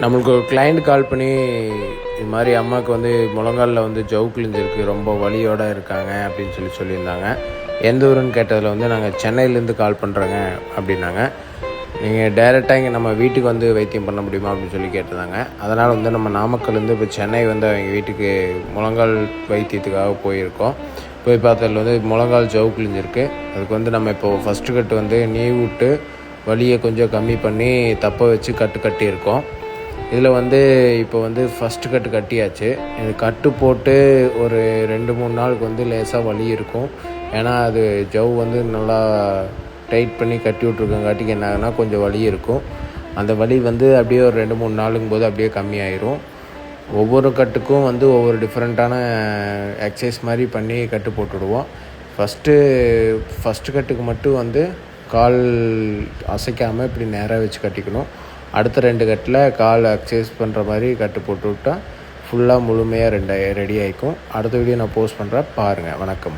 நம்மளுக்கு ஒரு கிளைண்ட் கால் பண்ணி இது மாதிரி அம்மாவுக்கு வந்து முழங்காலில் வந்து ஜவு கிழிஞ்சிருக்கு, ரொம்ப வலியோடு இருக்காங்க அப்படின்னு சொல்லியிருந்தாங்க. எந்த ஊருன்னு கேட்டதில் வந்து நாங்கள் சென்னையிலேருந்து கால் பண்ணுறோங்க அப்படின்னாங்க. நீங்கள் டைரெக்டாக இங்கே நம்ம வீட்டுக்கு வந்து வைத்தியம் பண்ண முடியுமா அப்படின்னு சொல்லி கேட்டிருந்தாங்க. அதனால் வந்து நம்ம நாமக்கல்லேருந்து இப்போ சென்னை வந்து அவங்க வீட்டுக்கு முழங்கால் வைத்தியத்துக்காக போயிருக்கோம். போய் பார்த்ததில் வந்து முழங்கால் ஜவு கிழிஞ்சிருக்கு. அதுக்கு வந்து நம்ம இப்போது ஃபஸ்ட்டு கட்டு வந்து நீவி விட்டு வலியை கொஞ்சம் கம்மி பண்ணி தப்ப வச்சு கட்டியிருக்கோம். இதில் வந்து இப்போ வந்து ஃபஸ்ட்டு கட்டு கட்டியாச்சு. இது கட்டு போட்டு ஒரு 2-3 நாளுக்கு வந்து லேசாக வலி இருக்கும். ஏன்னா அது ஜவ் வந்து நல்லா டைட் பண்ணி கட்டி விட்ருக்கங்காட்டிக்கு என்ன ஆகுனா கொஞ்சம் வலி இருக்கும். அந்த வலி வந்து அப்படியே ஒரு 2-3 நாளுங்கும் போது அப்படியே கம்மியாயிரும். ஒவ்வொரு கட்டுக்கும் வந்து ஒவ்வொரு டிஃப்ரெண்ட்டான எக்ஸசைஸ் மாதிரி பண்ணி கட்டு போட்டுவிடுவோம். ஃபஸ்ட்டு கட்டுக்கு மட்டும் வந்து கால் அசைக்காமல் இப்படி நேராக வச்சு கட்டிக்கணும். அடுத்த 2 கட்டில் கால் எக்ஸசைஸ் பண்ணுற மாதிரி கட்டு போட்டு விட்டால் ஃபுல்லாக முழுமையாக ரெடி ஆகிக்கும். அடுத்த வீடியோ நான் போஸ்ட் பண்ணுறேன், பாருங்கள். வணக்கம்.